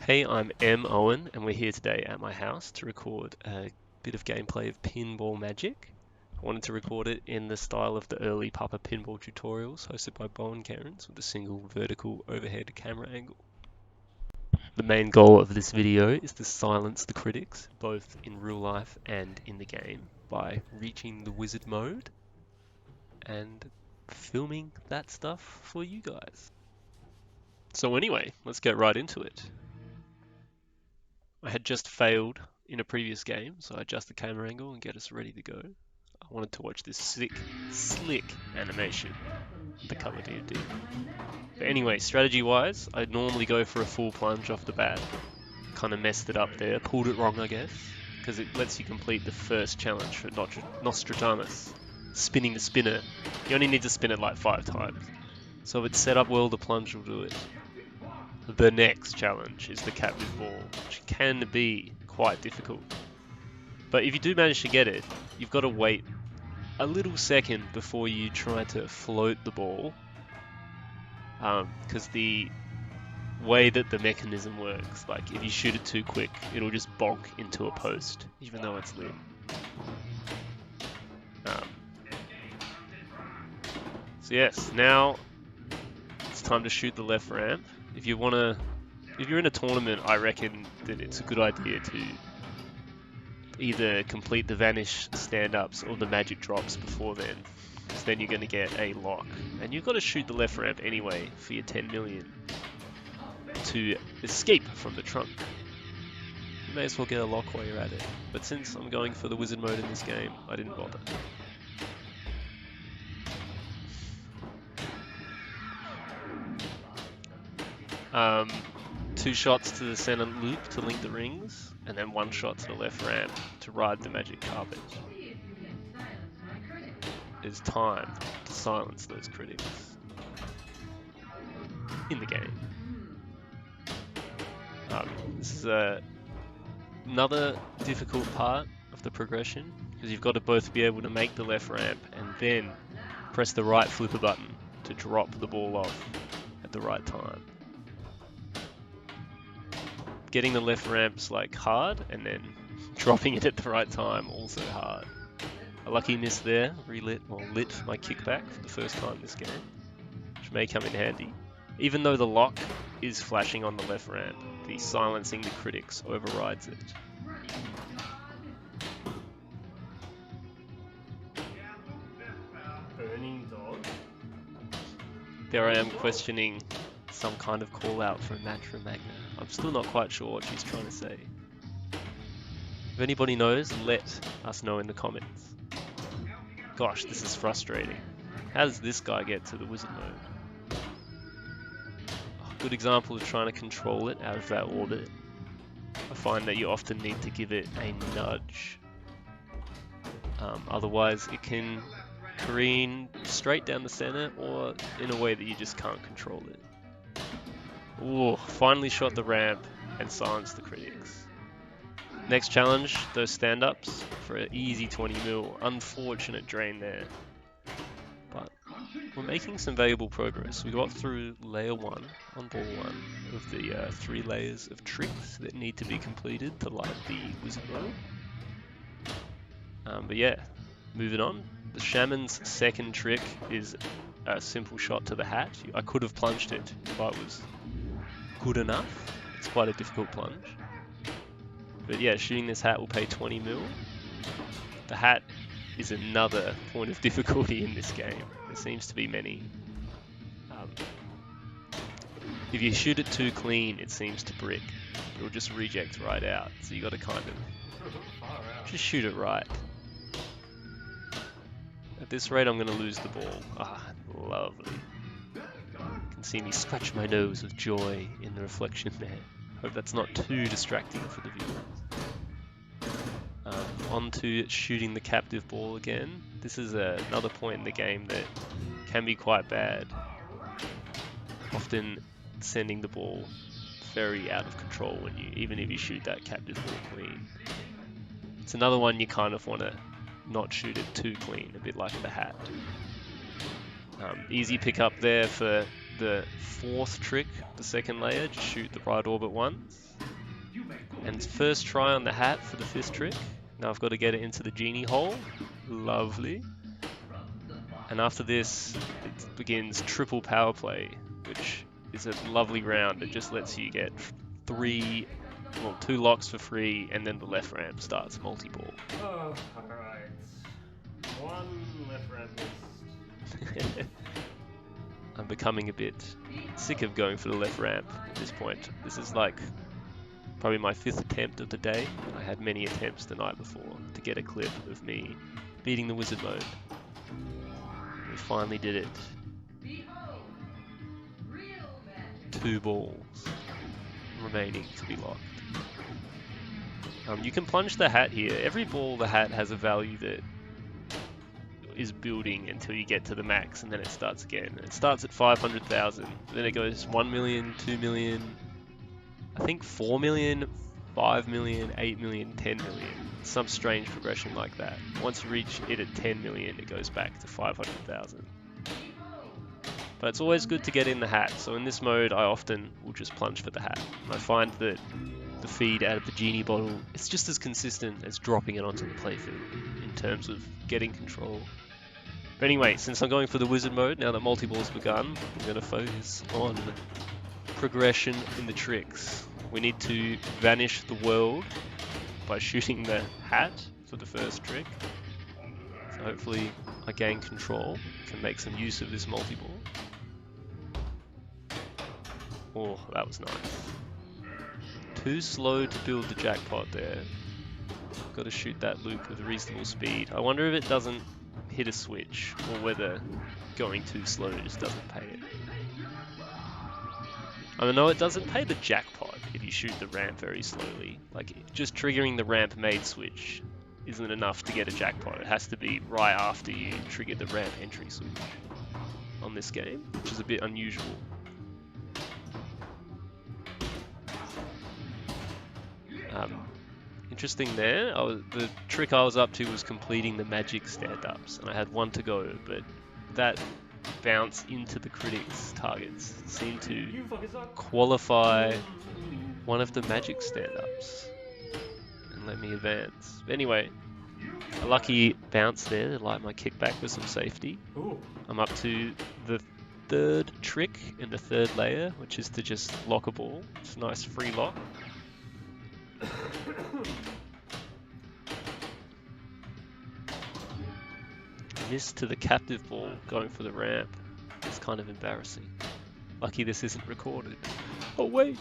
Hey, I'm M. Owen, and we're here today at my house to record a bit of gameplay of Pinball Magic. I wanted to record it in the style of the early Papa Pinball tutorials hosted by Bo and Cairns with a single vertical overhead camera angle. The main goal of this video is to silence the critics, both in real life and in the game, by reaching the wizard mode and filming that stuff for you guys. So anyway, let's get right into it. I had just failed in a previous game, so I adjust the camera angle and get us ready to go. I wanted to watch this sick, slick animation of the color DFD. But anyway, strategy-wise, I'd normally go for a full plunge off the bat. Kind of messed it up there, pulled it wrong I guess, because it lets you complete the first challenge for Nostradamus, spinning the spinner. You only need to spin it like 5 times. So if it's set up well, the plunge will do it. The next challenge is the captive ball, which can be quite difficult. But if you do manage to get it, you've got to wait a little second before you try to float the ball, because the way that the mechanism works, like if you shoot it too quick, it'll just bonk into a post, even though it's lit. So yes, now it's time to shoot the left ramp. If you're in a tournament, I reckon that it's a good idea to either complete the vanish stand-ups or the magic drops before then, because then you're going to get a lock. And you've got to shoot the left ramp anyway for your 10 million to escape from the trunk. You may as well get a lock while you're at it. But since I'm going for the wizard mode in this game, I didn't bother. Two shots to the center loop to link the rings, and then one shot to the left ramp to ride the magic carpet. It's time to silence those critics in the game. This is another difficult part of the progression, because you've got to both be able to make the left ramp and then press the right flipper button to drop the ball off at the right time. Getting the left ramp's like hard, and then dropping it at the right time also hard. A lucky miss there, lit my kickback for the first time this game, which may come in handy. Even though the lock is flashing on the left ramp, the silencing the critics overrides it. Burning dog. There I am questioning some kind of call out for Matra Magna. I'm still not quite sure what she's trying to say. If anybody knows, let us know in the comments. Gosh, this is frustrating. How does this guy get to the wizard mode? A good example of trying to control it out of that orbit. I find that you often need to give it a nudge. Otherwise it can careen straight down the center, or in a way that you just can't control it. Ooh, finally shot the ramp and silenced the critics. Next challenge, those stand-ups for an easy 20 mil. Unfortunate drain there. But we're making some valuable progress. We got through layer 1 on ball 1 of the 3 layers of tricks that need to be completed to light the wizard mode. But yeah, moving on. The shaman's second trick is a simple shot to the hat. I could have plunged it if I was good enough. It's quite a difficult plunge. But yeah, shooting this hat will pay 20 mil. The hat is another point of difficulty in this game. There seems to be many. If you shoot it too clean, it seems to brick. It'll just reject right out. So you got to kind of just shoot it right. At this rate, I'm going to lose the ball. Ah, lovely. You can see me scratch my nose with joy in the reflection there. Hope that's not too distracting for the viewers. On to shooting the captive ball again. This is another point in the game that can be quite bad. Often sending the ball very out of control when even if you shoot that captive ball clean. It's another one you kind of want to not shoot it too clean, a bit like the hat. Easy pick up there for the fourth trick, the second layer, just shoot the right orbit once. And first try on the hat for the fifth trick. Now I've got to get it into the genie hole. Lovely. And after this, it begins triple power play, which is a lovely round. It just lets you get two locks for free, and then the left ramp starts multi-ball. Oh, alright. One left ramp missed. I'm becoming a bit sick of going for the left ramp at this point. This is like probably my 5th attempt of the day. I had many attempts the night before to get a clip of me beating the wizard mode. We finally did it. 2 balls remaining to be locked. You can plunge the hat here. Every ball the hat has a value that is building until you get to the max, and then it starts again. It starts at 500,000, then it goes 1 million, 2 million, I think 4 million, 5 million, 8 million, 10 million. Some strange progression like that. Once you reach it at 10 million, it goes back to 500,000. But it's always good to get in the hat, so in this mode I often will just plunge for the hat. I find that the feed out of the genie bottle is just as consistent as dropping it onto the playfield in terms of getting control. But anyway, since I'm going for the wizard mode, now that multi-ball's begun, I'm going to focus on progression in the tricks. We need to vanish the world by shooting the hat for the first trick. So hopefully I gain control, can make some use of this multi-ball. Oh, that was nice. Too slow to build the jackpot there. Got to shoot that loop with reasonable speed. I wonder if it doesn't hit a switch, or whether going too slow just doesn't pay it. I know it doesn't pay the jackpot if you shoot the ramp very slowly. Like, just triggering the ramp made switch isn't enough to get a jackpot. It has to be right after you trigger the ramp entry switch on this game, which is a bit unusual. Interesting there. The trick I was up to was completing the magic stand-ups, and I had 1 to go, but that bounce into the critics' targets seemed to qualify one of the magic stand-ups and let me advance. But anyway, a lucky bounce there to light my kickback with some safety. I'm up to the 3rd trick in the 3rd layer, which is to just lock a ball. It's a nice free lock. Missed to the captive ball going for the ramp. It's kind of embarrassing. Lucky this isn't recorded. Oh wait!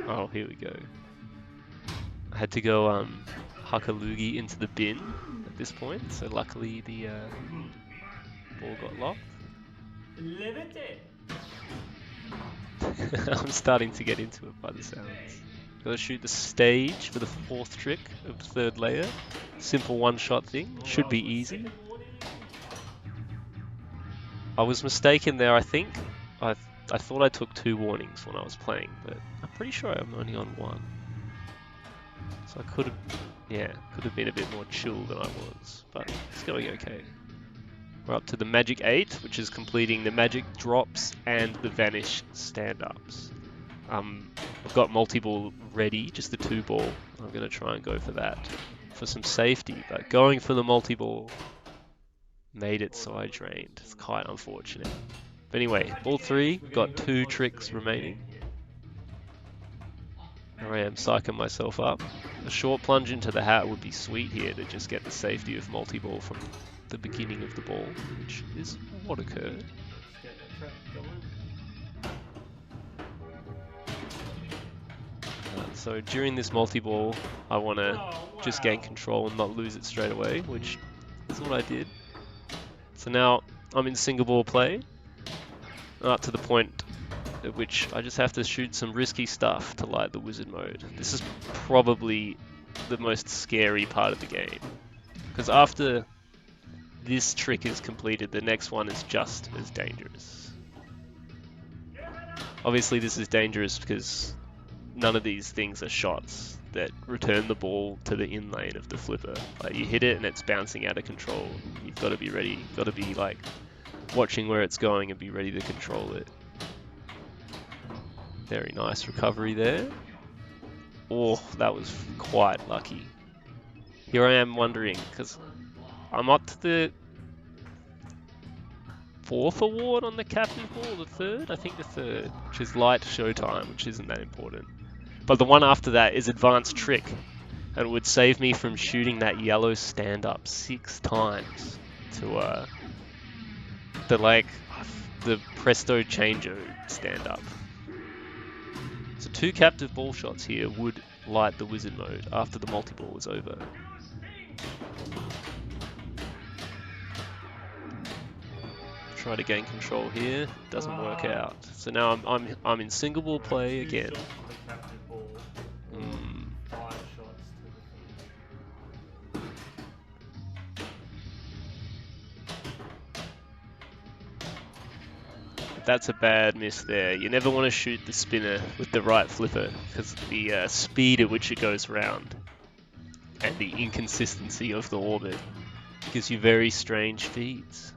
Oh, here we go. I had to go huck a loogie into the bin at this point, so luckily the ball got locked. I'm starting to get into it by the sounds. Gotta shoot the stage for the 4th trick of the 3rd layer. Simple one-shot thing. Should be easy. I was mistaken there, I think. I thought I took 2 warnings when I was playing, but I'm pretty sure I'm only on 1. So I could have been a bit more chill than I was, but it's going okay. We're up to the magic 8, which is completing the magic drops and the vanish stand-ups. I've got multi-ball ready, just the 2 ball. I'm going to try and go for that for some safety, but going for the multi-ball made it so I drained. It's quite unfortunate. But anyway, ball 3, got 2 tricks remaining. Here I am psyching myself up. A short plunge into the hat would be sweet here to just get the safety of multi-ball from the beginning of the ball, which is what occurred. So during this multi-ball, I want to just gain control and not lose it straight away, which is what I did. So now I'm in single ball play, up to the point at which I just have to shoot some risky stuff to light the wizard mode. This is probably the most scary part of the game, because after this trick is completed, the next one is just as dangerous. Obviously this is dangerous because none of these things are shots that return the ball to the in lane of the flipper. Like, you hit it and it's bouncing out of control. You've got to be ready. You've got to be like watching where it's going and be ready to control it. Very nice recovery there. Oh, that was quite lucky. Here I am wondering, because I'm up to the 4th award on the Captain Ball, the 3rd? I think the 3rd, which is Light Showtime, which isn't that important. But the one after that is Advanced Trick, and it would save me from shooting that yellow stand-up 6 times to the Presto Chango stand-up. So 2 captive ball shots here would light the wizard mode after the multi-ball was over. Try to gain control here, doesn't work out. So now I'm in single ball play again. That's a bad miss there. You never want to shoot the spinner with the right flipper because the speed at which it goes round and the inconsistency of the orbit gives you very strange feeds,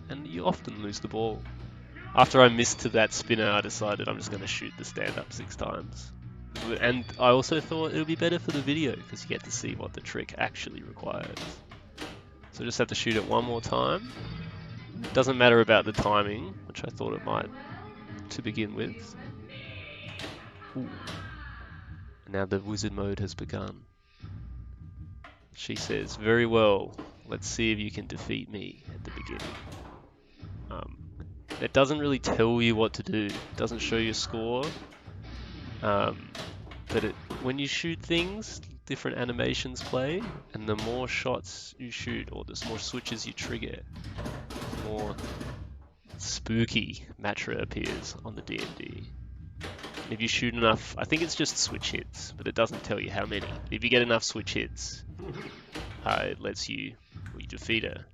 and you often lose the ball. After I missed to that spinner, I decided I'm just going to shoot the stand-up 6 times. And I also thought it would be better for the video because you get to see what the trick actually requires. So just have to shoot it one more time. Doesn't matter about the timing, which I thought it might to begin with. Ooh. Now the wizard mode has begun. She says, very well, let's see if you can defeat me at the beginning. It doesn't really tell you what to do. It doesn't show you a score. But when you shoot things, different animations play, and the more shots you shoot, or the more switches you trigger, the more spooky Matra appears on the D&D. If you shoot enough, I think it's just switch hits, but it doesn't tell you how many. If you get enough switch hits, it lets you defeat her.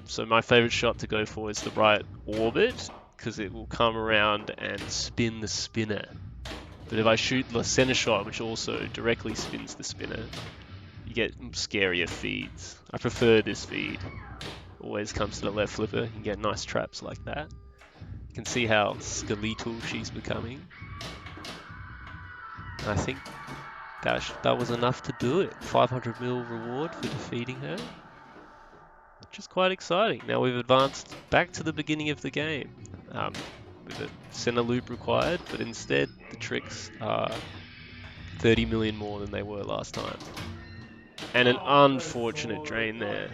So my favorite shot to go for is the right orbit, because it will come around and spin the spinner. But if I shoot the center shot, which also directly spins the spinner, you get scarier feeds. I prefer this feed. Always comes to the left flipper, you get nice traps like that. You can see how skeletal she's becoming. And I think that was enough to do it. 500 mil reward for defeating her. Which is quite exciting. Now we've advanced back to the beginning of the game. With a center loop required, but instead the tricks are 30 million more than they were last time. And an unfortunate drain there.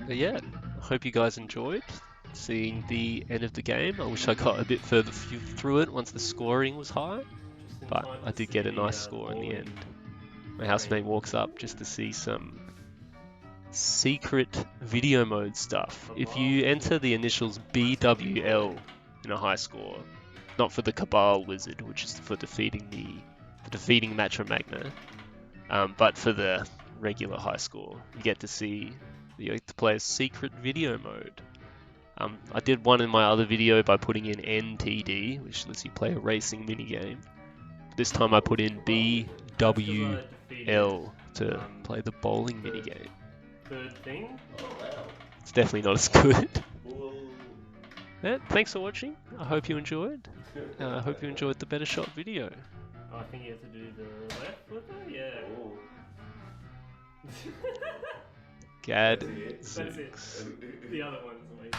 But yeah, I hope you guys enjoyed seeing the end of the game. I wish I got a bit further through it once the scoring was high, but I did get a nice score in the end. My housemate walks up just to see some secret video mode stuff. If you enter the initials BWL in a high score, not for the Cabal Wizard, which is for defeating Matra Magna, but for the regular high score, you get to play a secret video mode. I did one in my other video by putting in NTD, which lets you play a racing minigame. This time I put in BWL to play the bowling minigame. Third thing? Oh, wow. It's definitely not as good. Yeah, thanks for watching. I hope you enjoyed. I hope you enjoyed the Better Shot video. Oh, I think you have to do the left flipper? Yeah. Gadzooks. That's it. The other one's amazing.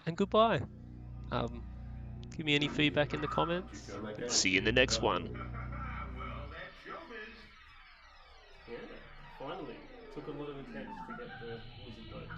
And goodbye. Give me any feedback in the comments. See you in the next one. Yeah, finally. Took a lot of attempts to get the wizard mode.